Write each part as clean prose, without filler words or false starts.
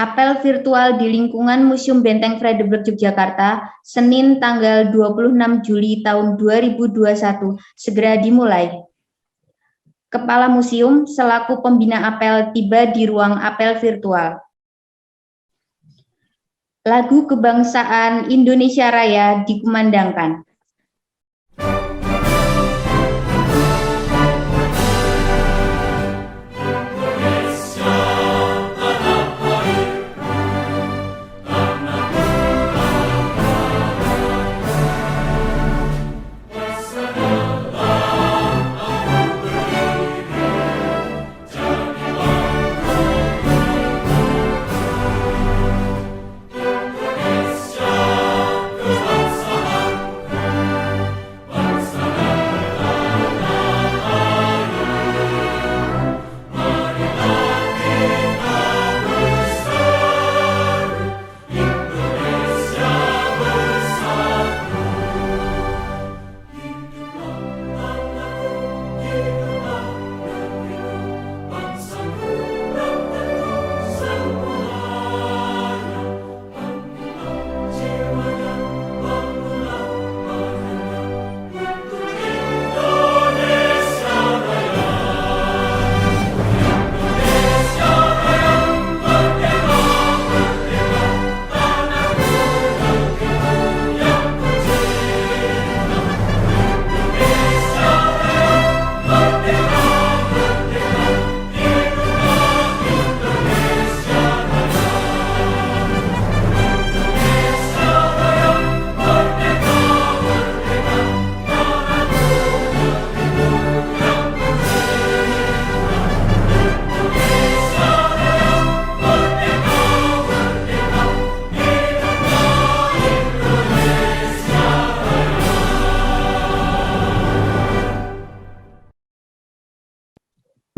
Apel virtual di lingkungan Museum Benteng Vredenburg Yogyakarta, Senin tanggal 26 Juli tahun 2021, segera dimulai. Kepala Museum selaku pembina apel tiba di ruang apel virtual. Lagu Kebangsaan Indonesia Raya dikumandangkan.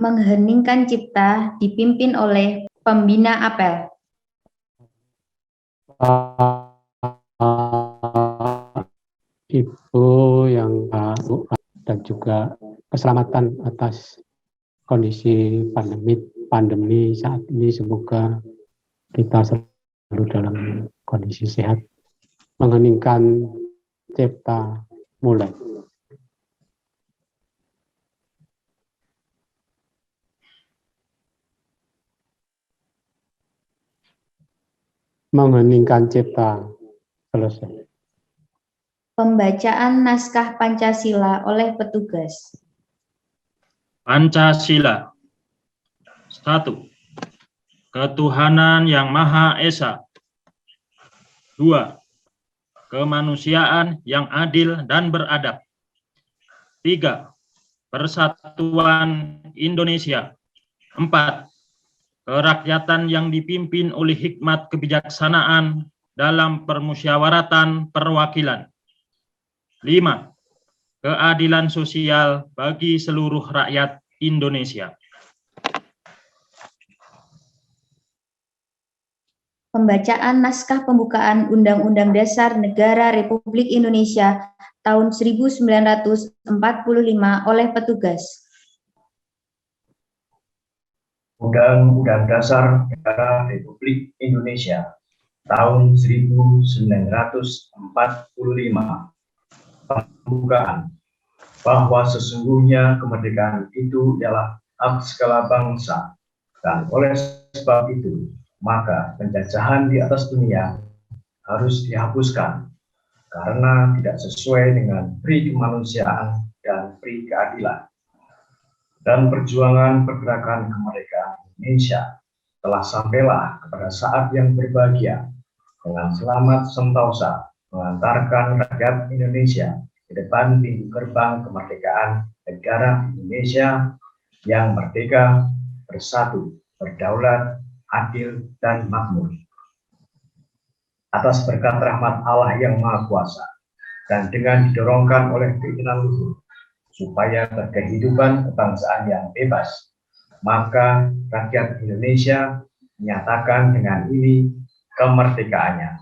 Mengheningkan Cipta dipimpin oleh pembina apel. Ibu yang dan juga keselamatan atas kondisi pandemi saat ini, semoga kita selalu dalam kondisi sehat. Mengheningkan Cipta mulai. Mengheningkan Cipta selesai. Pembacaan naskah Pancasila oleh petugas. Pancasila. 1. Ketuhanan yang Maha Esa. 2. Kemanusiaan yang adil dan beradab. 3. Persatuan Indonesia. 4. Kerakyatan yang dipimpin oleh hikmat kebijaksanaan dalam permusyawaratan perwakilan. 5. Keadilan sosial bagi seluruh rakyat Indonesia. Pembacaan naskah pembukaan Undang-Undang Dasar Negara Republik Indonesia tahun 1945 oleh petugas. Undang-Undang Dasar Negara Republik Indonesia tahun 1945. Pembukaan. Bahwa sesungguhnya kemerdekaan itu ialah hak segala bangsa, dan oleh sebab itu maka penjajahan di atas dunia harus dihapuskan karena tidak sesuai dengan pri kemanusiaan dan pri keadilan. Dan perjuangan pergerakan kemerdekaan Indonesia telah sampailah kepada saat yang berbahagia dengan selamat sentosa mengantarkan rakyat Indonesia ke depan pintu gerbang kemerdekaan negara Indonesia yang merdeka, bersatu, berdaulat, adil, dan makmur. Atas berkat rahmat Allah yang Maha Kuasa dan dengan didorongkan oleh keinginan luhur supaya berkehidupan kebangsaan yang bebas, maka rakyat Indonesia menyatakan dengan ini kemerdekaannya.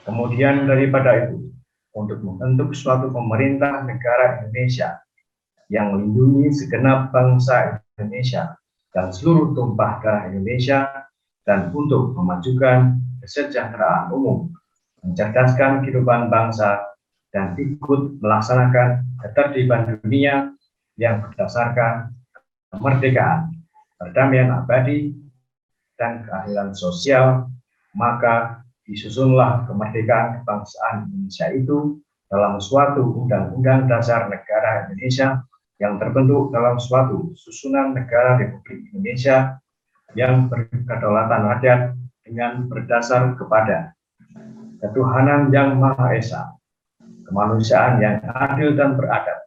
Kemudian daripada itu, untuk membentuk suatu pemerintah negara Indonesia yang melindungi segenap bangsa Indonesia dan seluruh tumpah darah Indonesia dan untuk memajukan kesejahteraan umum, mencerdaskan kehidupan bangsa, dan ikut melaksanakan ketertiban dunia yang berdasarkan kemerdekaan, perdamaian abadi, dan keadilan sosial, maka disusunlah kemerdekaan kebangsaan Indonesia itu dalam suatu Undang-Undang Dasar Negara Indonesia yang terbentuk dalam suatu susunan negara Republik Indonesia yang berkedaulatan rakyat dengan berdasar kepada ketuhanan yang Maha Esa, kemanusiaan yang adil dan beradab,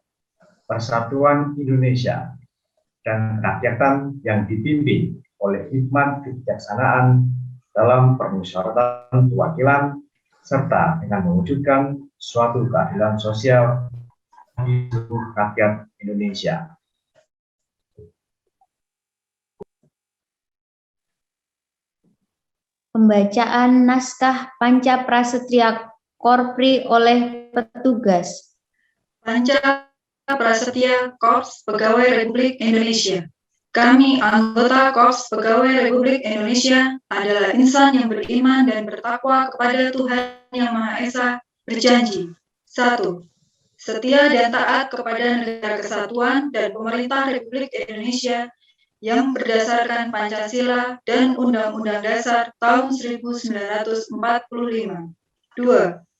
persatuan Indonesia, dan kerakyatan yang dipimpin oleh hikmat kebijaksanaan dalam permusyawaratan perwakilan, serta dengan mewujudkan suatu keadilan sosial di seluruh rakyat Indonesia. Pembacaan naskah Panca Prasetya Korpri oleh petugas. Panca Prasetya Korps Pegawai Republik Indonesia. Kami, anggota Korps Pegawai Republik Indonesia, adalah insan yang beriman dan bertakwa kepada Tuhan Yang Maha Esa, berjanji. 1. Setia dan taat kepada negara kesatuan dan pemerintah Republik Indonesia yang berdasarkan Pancasila dan Undang-Undang Dasar tahun 1945. 2.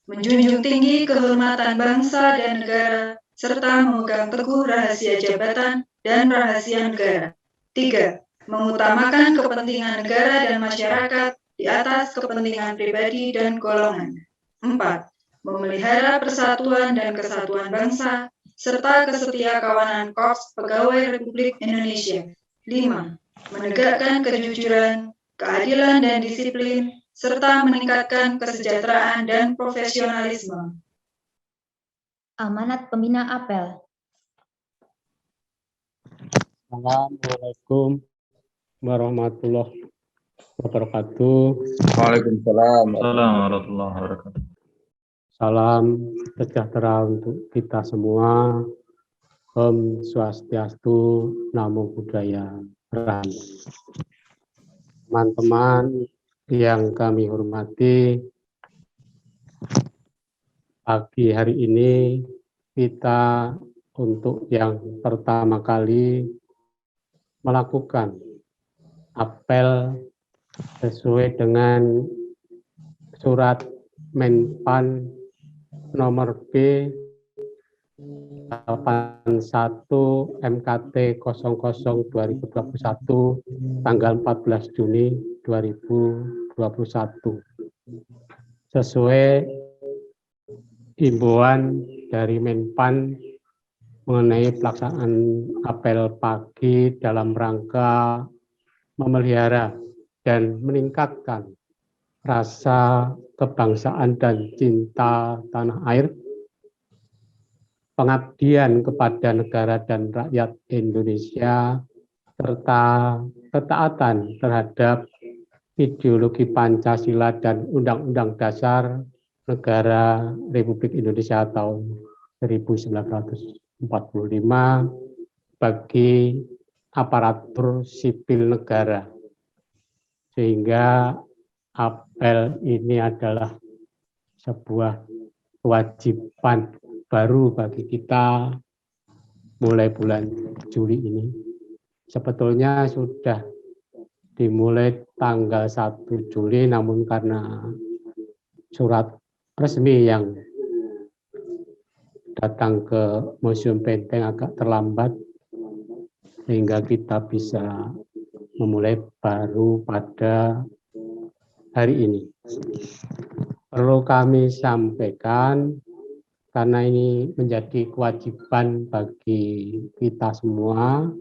Menjunjung tinggi kehormatan bangsa dan negara, serta memegang teguh rahasia jabatan dan rahasia negara. 3. Mengutamakan kepentingan negara dan masyarakat di atas kepentingan pribadi dan golongan. 4. Memelihara persatuan dan kesatuan bangsa, serta kesetiakawanan Korps Pegawai Republik Indonesia. 5. Menegakkan kejujuran, keadilan dan disiplin, serta meningkatkan kesejahteraan dan profesionalisme. Amanat Pembina Apel. Assalamualaikum warahmatullahi wabarakatuh. Waalaikumsalam. Warahmatullahi wabarakatuh. Salam sejahtera untuk kita semua. Om Swastiastu, Namo Buddhaya, Rahayu. Teman-teman yang kami hormati, pagi hari ini kita untuk yang pertama kali melakukan apel sesuai dengan surat Menpan nomor B 81 MKT 00 2021 tanggal 14 Juni 2021 sesuai himbauan dari Menpan mengenai pelaksanaan apel pagi dalam rangka memelihara dan meningkatkan rasa kebangsaan dan cinta tanah air, pengabdian kepada negara dan rakyat Indonesia, serta ketaatan terhadap ideologi Pancasila dan Undang-Undang Dasar Negara Republik Indonesia tahun 1945 bagi aparatur sipil negara. Sehingga apel ini adalah sebuah kewajiban baru bagi kita mulai bulan Juli ini. Sebetulnya sudah dimulai tanggal 1 Juli, namun karena surat resmi yang datang ke Museum Benteng agak terlambat, sehingga kita bisa memulai baru pada hari ini. Perlu kami sampaikan, karena ini menjadi kewajiban bagi kita semua,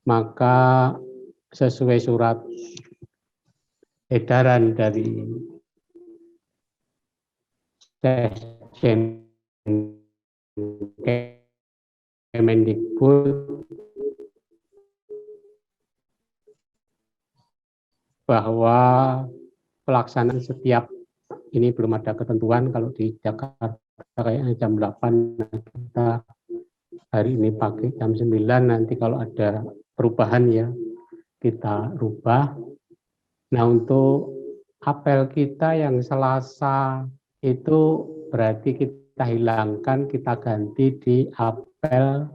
maka sesuai surat edaran dari Sekjen Kemendikbud bahwa pelaksanaan setiap ini belum ada ketentuan. Kalau di Jakarta kayaknya jam 8, kita hari ini pakai jam 9, nanti kalau ada perubahan ya kita rubah. Nah, untuk apel kita yang Selasa itu berarti kita hilangkan, kita ganti di apel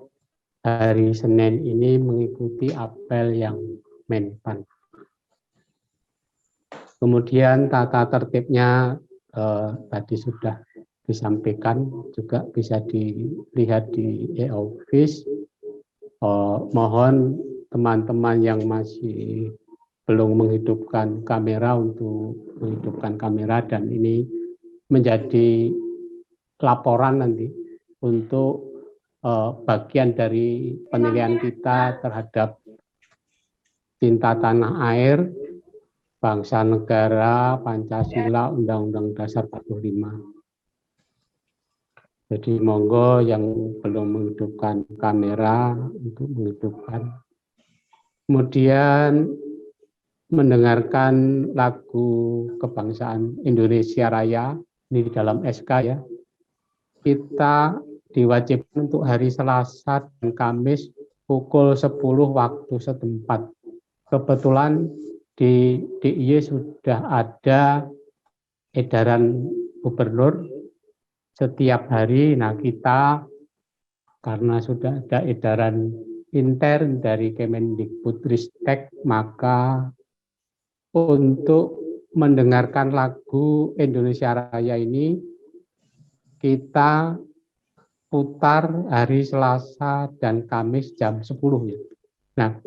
hari Senin ini mengikuti apel yang Menpan. Kemudian tata tertibnya tadi sudah disampaikan, juga bisa dilihat di e-office. Mohon teman-teman yang masih belum menghidupkan kamera untuk menghidupkan kamera, dan ini menjadi laporan nanti untuk bagian dari penilaian kita terhadap cinta tanah air, bangsa negara, Pancasila, Undang-Undang Dasar 45. Jadi monggo yang belum menghidupkan kamera untuk menghidupkan. Kemudian mendengarkan lagu kebangsaan Indonesia Raya ini di dalam SK ya. Kita diwajibkan untuk hari Selasa dan Kamis pukul 10 waktu setempat. Kebetulan di DIY sudah ada edaran gubernur setiap hari. Nah, kita karena sudah ada edaran intern dari Kemendikbudristek, maka untuk mendengarkan lagu Indonesia Raya ini kita putar hari Selasa dan Kamis jam 10 ya. Nah,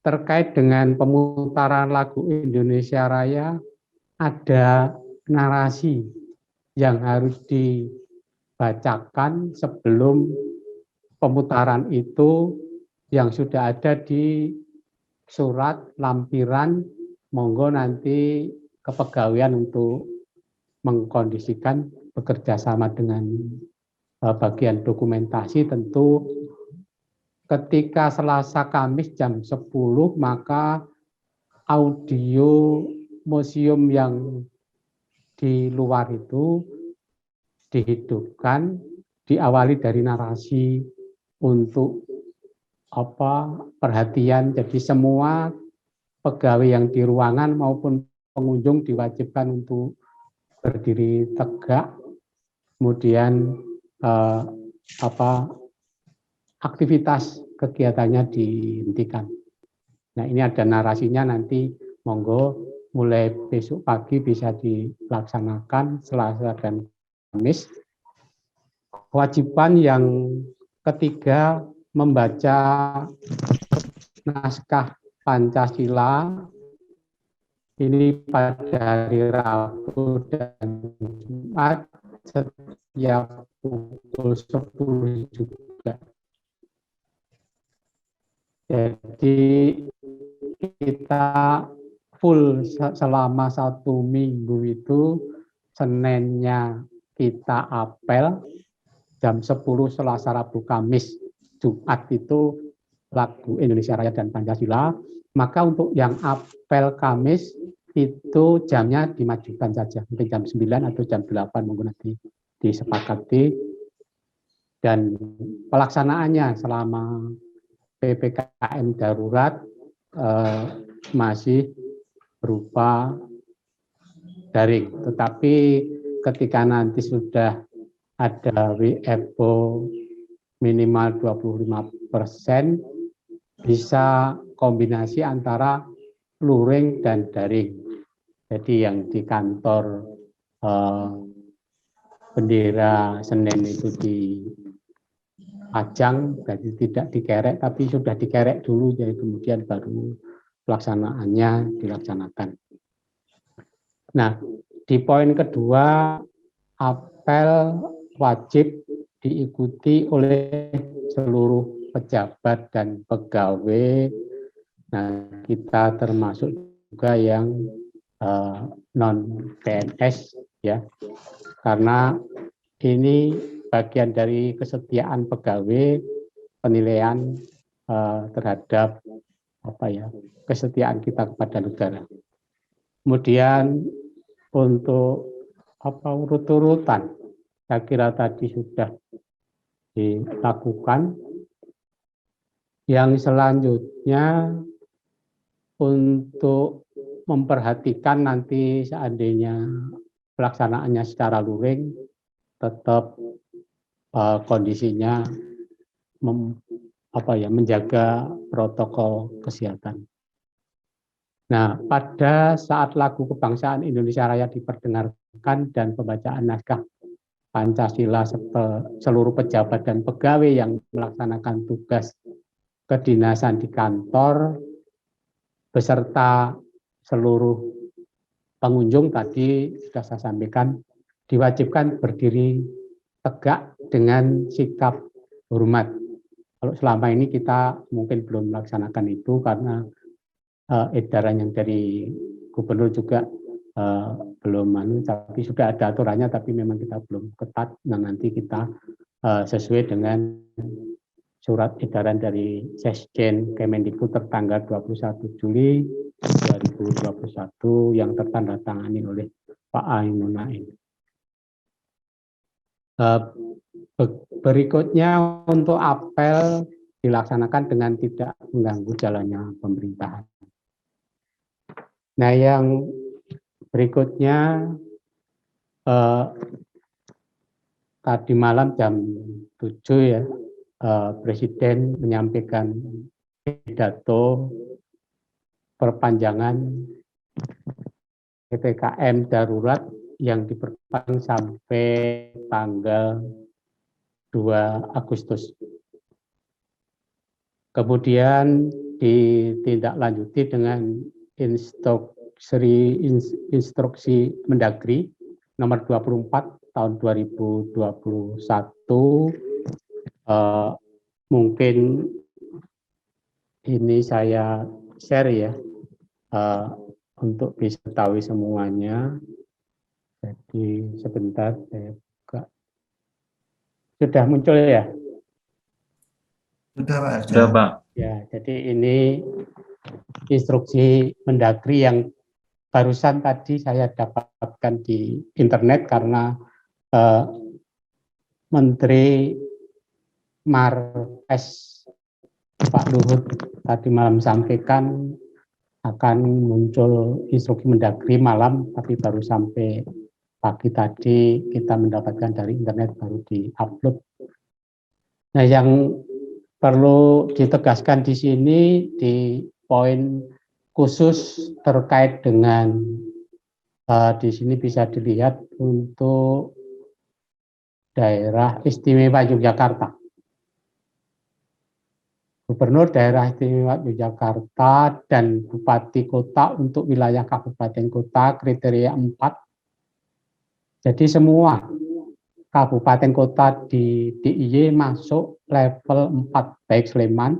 terkait dengan pemutaran lagu Indonesia Raya, ada narasi yang harus dibacakan sebelum pemutaran itu yang sudah ada di surat lampiran. Monggo nanti kepegawaian untuk mengkondisikan bekerja sama dengan bagian dokumentasi. Tentu ketika Selasa Kamis jam 10 maka audio museum yang di luar itu dihidupkan, diawali dari narasi untuk perhatian. Jadi semua pegawai yang di ruangan maupun pengunjung diwajibkan untuk berdiri tegak, kemudian aktivitas kegiatannya dihentikan. Nah, ini ada narasinya, nanti monggo mulai besok pagi bisa dilaksanakan Selasa dan Kamis. Kewajiban yang ketiga, membaca naskah Pancasila ini pada hari Rabu dan Jumat setiap pukul 10 juga. Jadi kita full selama 1 minggu itu, Seninnya kita apel jam 10, Selasa, Rabu, Kamis, Jumat itu lagu Indonesia Raya dan Pancasila. Maka untuk yang apel Kamis itu jamnya dimajukan saja, mungkin jam 9 atau jam 8 mungkin nanti disepakati. Dan pelaksanaannya selama PPKM darurat masih berupa daring. Tetapi ketika nanti sudah ada WFO minimal 25%, bisa kombinasi antara luring dan daring. Jadi yang di kantor bendera Senin itu dipajang, jadi tidak dikerek, tapi sudah dikerek dulu, jadi kemudian baru pelaksanaannya dilaksanakan. Nah, di poin kedua, apel wajib diikuti oleh seluruh pejabat dan pegawai. Nah, kita termasuk juga yang non PNS ya, karena ini bagian dari kesetiaan pegawai, penilaian terhadap kesetiaan kita kepada negara. Kemudian untuk urut-urutan, saya kira tadi sudah dilakukan. Yang selanjutnya untuk memperhatikan nanti seandainya pelaksanaannya secara luring, tetap kondisinya menjaga protokol kesehatan. Nah, pada saat lagu kebangsaan Indonesia Raya diperdengarkan dan pembacaan naskah Pancasila seluruh pejabat dan pegawai yang melaksanakan tugas kedinasan di kantor beserta seluruh pengunjung tadi sudah saya sampaikan diwajibkan berdiri tegak dengan sikap hormat. Kalau selama ini kita mungkin belum melaksanakan itu karena edaran yang dari gubernur juga belum tapi sudah ada aturannya tapi memang kita belum ketat. Nah, nanti kita sesuai dengan surat edaran dari Sekjen Kemendikbud tertanggal 21 Juli 2021 yang tertandatangani oleh Pak Ainun Naim. Berikutnya untuk apel dilaksanakan dengan tidak mengganggu jalannya pemerintahan. Nah, yang berikutnya tadi malam jam 7 ya, Presiden menyampaikan pidato perpanjangan PPKM darurat yang diperpanjang sampai tanggal 2 Agustus. Kemudian ditindaklanjuti dengan instruksi Mendagri nomor 24 tahun 2021. Mungkin ini saya share ya untuk bisa tahu semuanya. Jadi sebentar saya buka. Sudah muncul ya? Sudah Pak. Sudah Pak. Ya, jadi ini instruksi Mendagri yang barusan tadi saya dapatkan di internet karena Menteri Marves Pak Luhut tadi malam sampaikan akan muncul instruksi Mendagri malam, tapi baru sampai pagi tadi kita mendapatkan dari internet baru di-upload. Nah, yang perlu ditegaskan di sini di poin khusus terkait dengan di sini bisa dilihat untuk daerah istimewa Yogyakarta. Gubernur daerah istimewa Yogyakarta dan Bupati Kota untuk wilayah Kabupaten Kota kriteria 4. Jadi semua kabupaten kota di DIY masuk level 4, baik Sleman,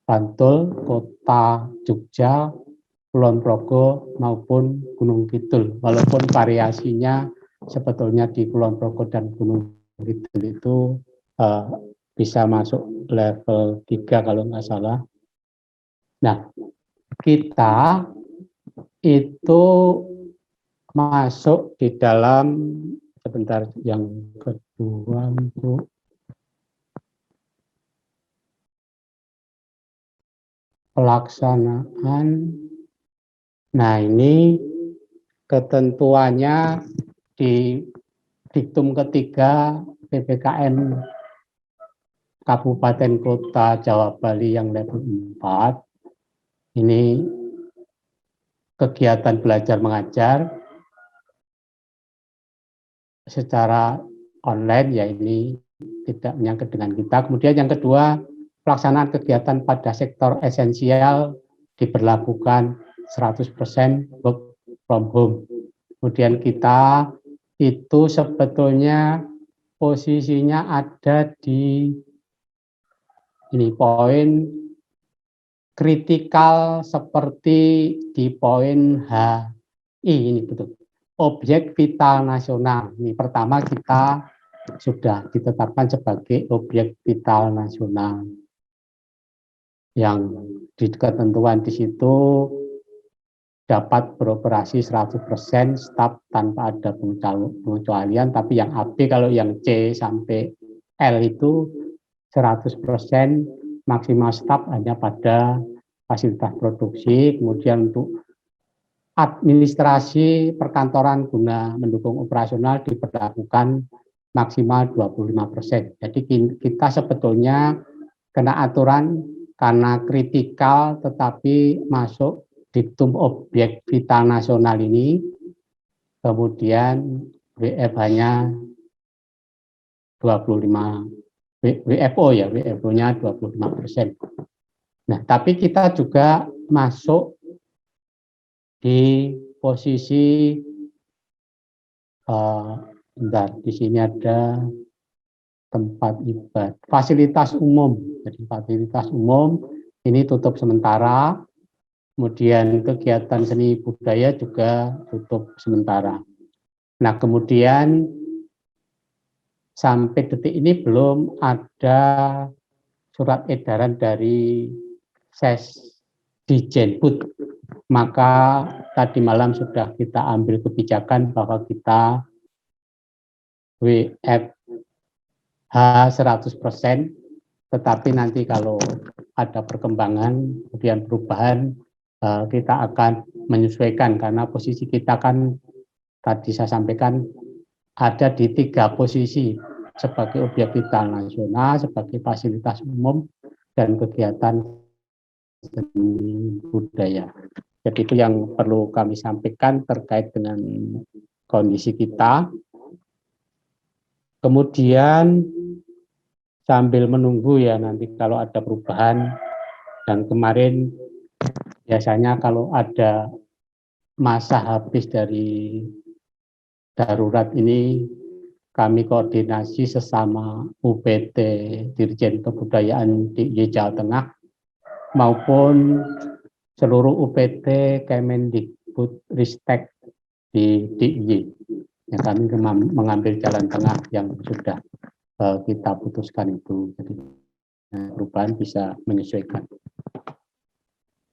Bantul, Kota Jogja, Kulon Progo maupun Gunung Kidul. Walaupun variasinya sebetulnya di Kulon Progo dan Gunung Kidul itu bisa masuk level 3 kalau nggak salah. Nah, kita itu masuk di dalam sebentar yang kedua untuk pelaksanaan. Nah, ini ketentuannya di diktum ketiga PPKM Kabupaten Kota Jawa Bali yang level 4. Ini kegiatan belajar mengajar secara online, ya ini tidak menyangkut dengan kita. Kemudian yang kedua, pelaksanaan kegiatan pada sektor esensial diberlakukan 100% work from home. Kemudian kita itu sebetulnya posisinya ada di ini poin kritikal seperti di poin HI ini betul. Objek vital nasional. Ini pertama kita sudah ditetapkan sebagai objek vital nasional. Yang di ketentuan di situ dapat beroperasi 100% staf tanpa ada pengecualian, tapi yang AB kalau yang C sampai L itu 100% maksimal staf hanya pada fasilitas produksi. Kemudian untuk administrasi perkantoran guna mendukung operasional diberlakukan maksimal 25%. Jadi kita sebetulnya kena aturan karena kritikal tetapi masuk diktum objek vital nasional ini, kemudian WFH-nya 25, WFO-nya 25%. Nah, tapi kita juga masuk di posisi di sini ada tempat ibadah, fasilitas umum. Jadi fasilitas umum ini tutup sementara, kemudian kegiatan seni budaya juga tutup sementara. Nah, kemudian sampai detik ini belum ada surat edaran dari Sesdijenbud. Maka tadi malam sudah kita ambil kebijakan bahwa kita WFH 100%, tetapi nanti kalau ada perkembangan, kemudian perubahan, kita akan menyesuaikan karena posisi kita kan tadi saya sampaikan ada di 3 posisi sebagai objek vital nasional, sebagai fasilitas umum, dan kegiatan seni budaya. Jadi itu yang perlu kami sampaikan terkait dengan kondisi kita. Kemudian sambil menunggu ya nanti kalau ada perubahan, dan kemarin biasanya kalau ada masa habis dari darurat ini kami koordinasi sesama UPT Dirjen Kebudayaan DIY Jawa Tengah maupun seluruh UPT Kemendikbud Ristek di DIY. Ya, kami mengambil jalan tengah yang sudah kita putuskan itu. Jadi perubahan bisa menyesuaikan.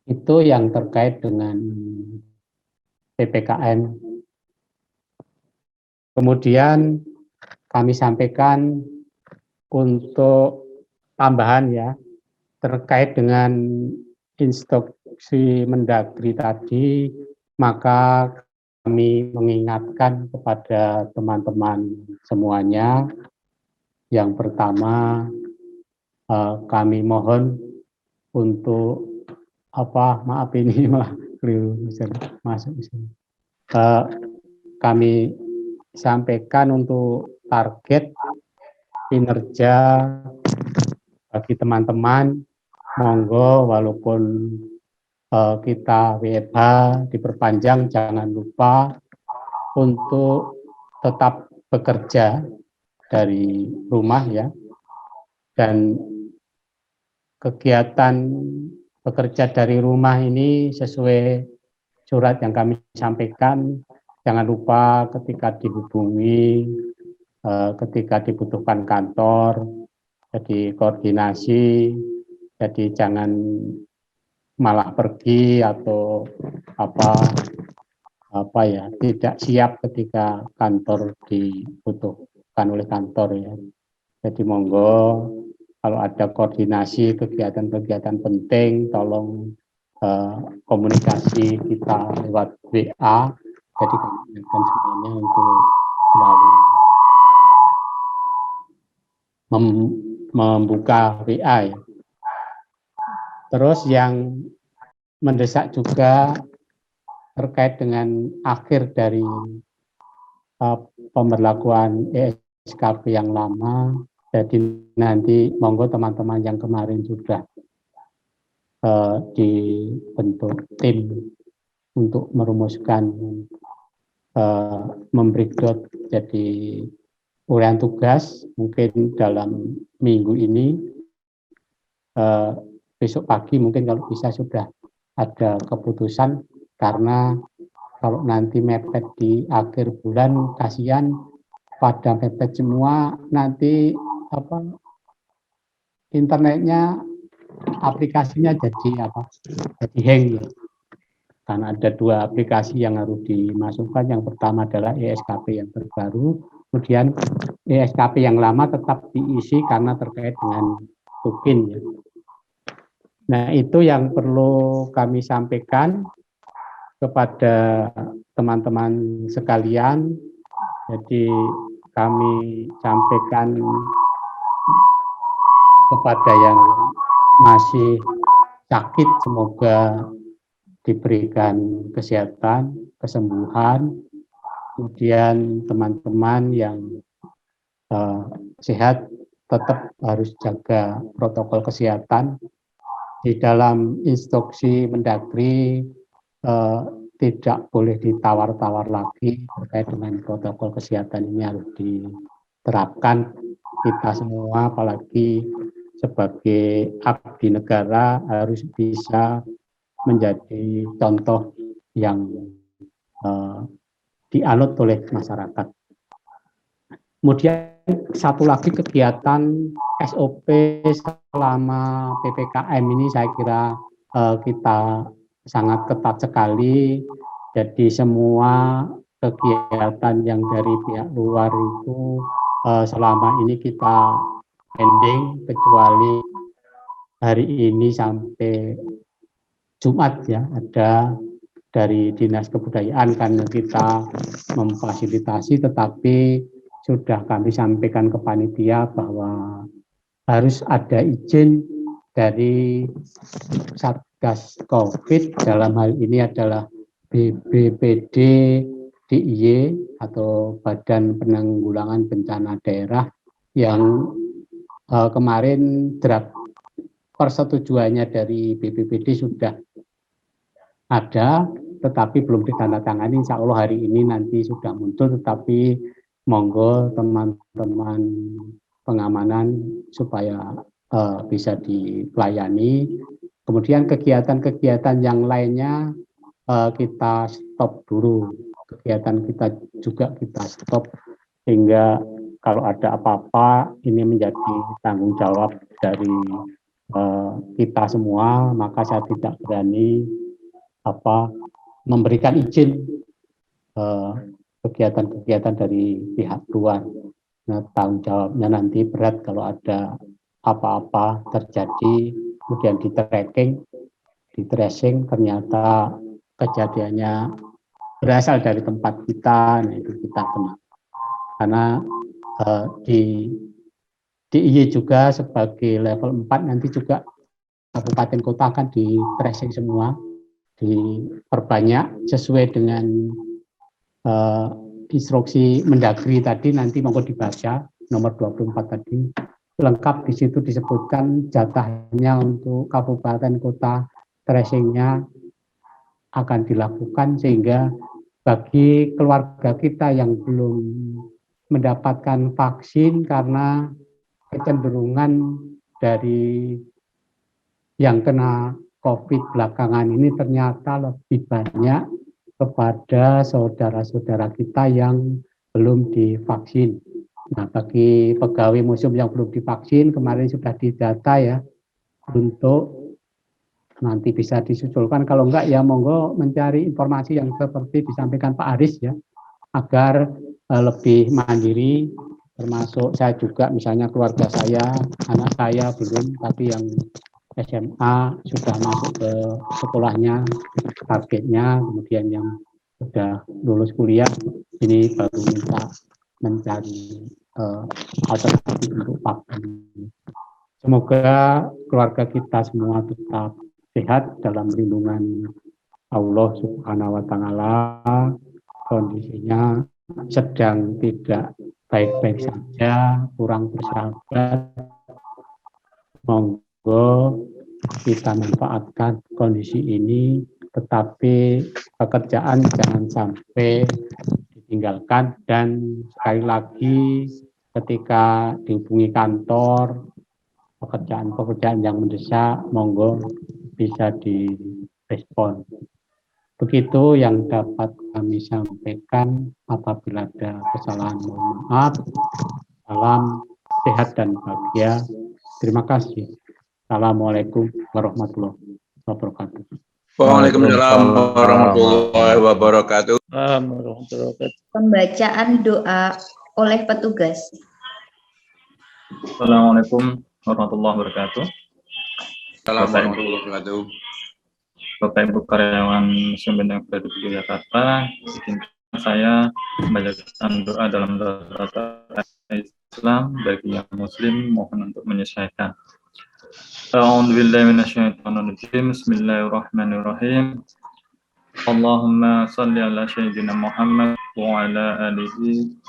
Itu yang terkait dengan PPKM. Kemudian kami sampaikan untuk tambahan ya terkait dengan instruksi Mendagri tadi, maka kami mengingatkan kepada teman-teman semuanya. Yang pertama, kami mohon untuk maaf ini masuk di sini. Kami sampaikan untuk target kinerja bagi teman-teman, monggo walaupun kita WFH diperpanjang, jangan lupa untuk tetap bekerja dari rumah ya, dan kegiatan bekerja dari rumah ini sesuai surat yang kami sampaikan, jangan lupa ketika dihubungi, ketika dibutuhkan kantor, jadi koordinasi, jadi jangan malah pergi atau tidak siap ketika kantor dibutuhkan oleh kantor ya. Jadi monggo kalau ada koordinasi kegiatan-kegiatan penting, tolong komunikasi kita lewat WA. Jadi kami ingatkan semuanya untuk selalu membuka WA ya. Terus yang mendesak juga terkait dengan akhir dari pemberlakuan ESKP yang lama. Jadi nanti monggo teman-teman yang kemarin sudah dibentuk tim untuk merumuskan membreakdown jadi uraian tugas mungkin dalam minggu ini, besok pagi mungkin kalau bisa sudah ada keputusan, karena kalau nanti mepet di akhir bulan kasihan pada mepet semua, nanti internetnya aplikasinya jadi hang ya. Karena ada 2 aplikasi yang harus dimasukkan. Yang pertama adalah ESKP yang terbaru, kemudian ESKP yang lama tetap diisi karena terkait dengan tukin ya. Nah, itu yang perlu kami sampaikan. kepada teman-teman sekalian. Jadi kami sampaikan kepada yang masih sakit, semoga diberikan kesehatan, kesembuhan. Kemudian teman-teman yang sehat tetap harus jaga protokol kesehatan. Di dalam instruksi Mendagri tidak boleh ditawar-tawar lagi terkait dengan protokol kesehatan. Ini harus diterapkan kita semua, apalagi sebagai abdi negara harus bisa menjadi contoh yang dianut oleh masyarakat. Kemudian satu lagi kegiatan SOP selama PPKM ini saya kira kita sangat ketat sekali. Jadi semua kegiatan yang dari pihak luar itu selama ini kita pending, kecuali hari ini sampai Jumat ya, ada dari Dinas Kebudayaan karena kita memfasilitasi, tetapi sudah kami sampaikan ke panitia bahwa harus ada izin dari Satgas COVID, dalam hal ini adalah BPBD DIY atau Badan Penanggulangan Bencana Daerah, yang kemarin draft persetujuannya dari BPBD sudah ada, tetapi belum ditandatangani. Insya Allah hari ini nanti sudah muncul, tetapi monggo teman-teman pengamanan supaya bisa dilayani. Kemudian kegiatan-kegiatan yang lainnya kita stop dulu. Kegiatan kita juga kita stop, sehingga kalau ada apa-apa ini menjadi tanggung jawab dari kita semua, maka saya tidak berani memberikan izin kegiatan-kegiatan dari pihak luar. Nah, tanggung jawabnya nanti berat kalau ada apa-apa terjadi, kemudian di tracing, ternyata kejadiannya berasal dari tempat kita, nah itu kita kena. Karena di DIY juga sebagai level 4 nanti juga kabupaten kota akan di tracing semua, diperbanyak sesuai dengan instruksi Mendagri tadi, nanti monggo dibaca nomor 24 tadi. Lengkap di situ disebutkan jatahnya untuk kabupaten kota, tracingnya akan dilakukan, sehingga bagi keluarga kita yang belum mendapatkan vaksin karena kecenderungan dari yang kena COVID belakangan ini ternyata lebih banyak kepada saudara-saudara kita yang belum divaksin. Nah, bagi pegawai museum yang belum divaksin, kemarin sudah didata ya, untuk nanti bisa disusulkan. Kalau enggak ya monggo mencari informasi yang seperti disampaikan Pak Aris ya, agar lebih mandiri, termasuk saya juga, misalnya keluarga saya, anak saya belum, tapi yang SMA sudah masuk ke sekolahnya, targetnya, kemudian yang sudah lulus kuliah, ini baru minta mencari alternatif untuk vaksin. Semoga keluarga kita semua tetap sehat dalam lindungan Allah Subhanahu wa Ta'ala. Kondisinya sedang tidak baik-baik saja, kurang bersahabat. Monggo kita manfaatkan kondisi ini, tetapi pekerjaan jangan sampai ditinggalkan. Dan sekali lagi, ketika dihubungi kantor, pekerjaan-pekerjaan yang mendesak, monggo bisa direspon. Begitu yang dapat kami sampaikan. Apabila ada kesalahan, mohon maaf. Salam sehat dan bahagia. Terima kasih. Assalamualaikum warahmatullahi wabarakatuh. Waalaikumsalam warahmatullahi wabarakatuh. Pembacaan doa oleh petugas. Assalamualaikum warahmatullahi wabarakatuh. Assalamualaikum warahmatullahi wabarakatuh. Bapak Ibu karyawan Museum Benteng Frederick Yogyakarta, izinkan saya membacakan doa dalam rata Islam bagi yang Muslim, mohon untuk menyesuaikan. A'udzubillahi minasyaitonirrajim. Bismillahirrahmanirrahim. Allahumma shalli ala sayyidina Muhammad wa ala alihi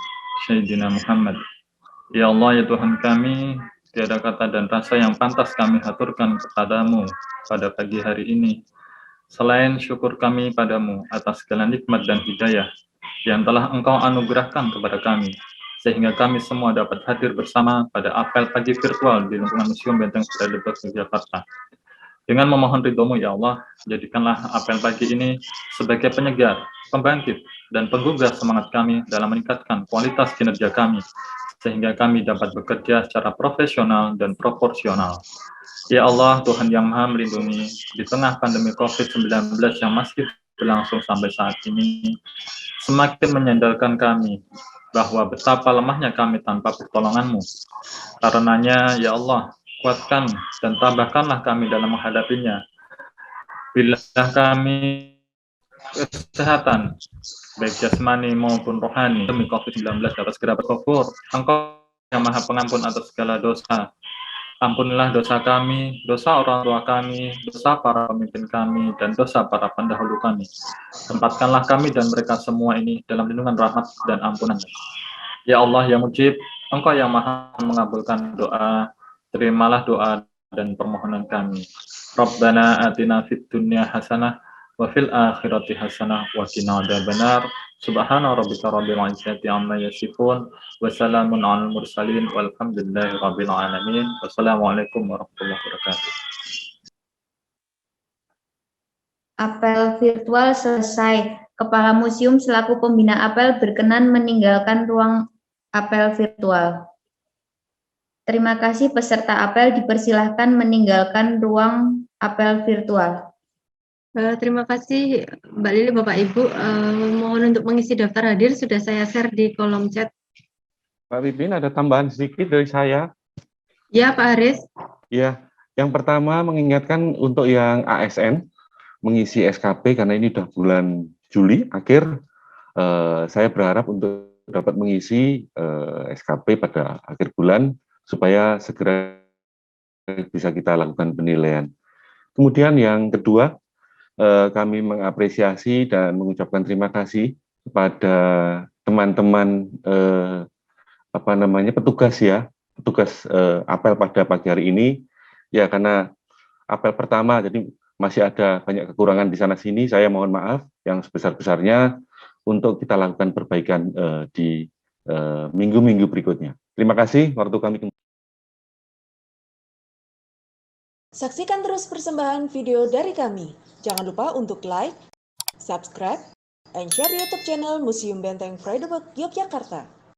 sayyidina Muhammad. Ya Allah, ya Tuhan kami, tiada kata dan rasa yang pantas kami haturkan kepadamu pada pagi hari ini, selain syukur kami padamu atas segala nikmat dan hidayah yang telah Engkau anugerahkan kepada kami, sehingga kami semua dapat hadir bersama pada apel pagi virtual di lingkungan Museum Benteng Frederick Yogyakarta. Dengan memohon ridho-Mu, ya Allah, jadikanlah apel pagi ini sebagai penyegar, pembangkit, dan penggugah semangat kami dalam meningkatkan kualitas kinerja kami, sehingga kami dapat bekerja secara profesional dan proporsional. Ya Allah, Tuhan yang Maha Melindungi, di tengah pandemi COVID-19 yang masih berlangsung sampai saat ini, semakin menyandarkan kami bahwa betapa lemahnya kami tanpa pertolongan-Mu. Karenanya, ya Allah, kuatkan dan tambahkanlah kami dalam menghadapinya. Bila kami kesehatan, baik jasmani maupun rohani, demi COVID-19 dapat segera berkufur. Engkau yang Maha Pengampun atas segala dosa. Ampunilah dosa kami, dosa orang tua kami, dosa para pemimpin kami, dan dosa para pendahulu kami. Tempatkanlah kami dan mereka semua ini dalam lindungan rahmat dan ampunan. Ya Allah yang mujib, Engkau yang Maha mengabulkan doa, terimalah doa dan permohonan kami. Rabbana atina fid dunya hasanah wa fil akhirati hasanah wa qina adzabannar. Subhana rabbika rabbil izzati amma yasifun wa salamun alal mursalin walhamdulillahi rabbil alamin. Wassalamualaikum warahmatullahi wabarakatuh. Apel virtual selesai. Kepala museum selaku pembina apel berkenan meninggalkan ruang apel virtual. Terima kasih, peserta apel dipersilahkan meninggalkan ruang apel virtual. Terima kasih Mbak Lili, Bapak Ibu. Mohon untuk mengisi daftar hadir sudah saya share di kolom chat. Pak Pipin, ada tambahan sedikit dari saya. Ya, Pak Haris. Ya, yang pertama mengingatkan untuk yang ASN mengisi SKP karena ini sudah bulan Juli akhir. Saya berharap untuk dapat mengisi SKP pada akhir bulan supaya segera bisa kita lakukan penilaian. Kemudian yang kedua, kami mengapresiasi dan mengucapkan terima kasih kepada teman-teman petugas apel pada pagi hari ini, ya karena apel pertama jadi masih ada banyak kekurangan di sana sini. Saya mohon maaf yang sebesar-besarnya untuk kita lakukan perbaikan di minggu-minggu berikutnya. Terima kasih waktu kami. Saksikan terus persembahan video dari kami. Jangan lupa untuk like, subscribe, and share YouTube channel Museum Benteng Frederick Yogyakarta.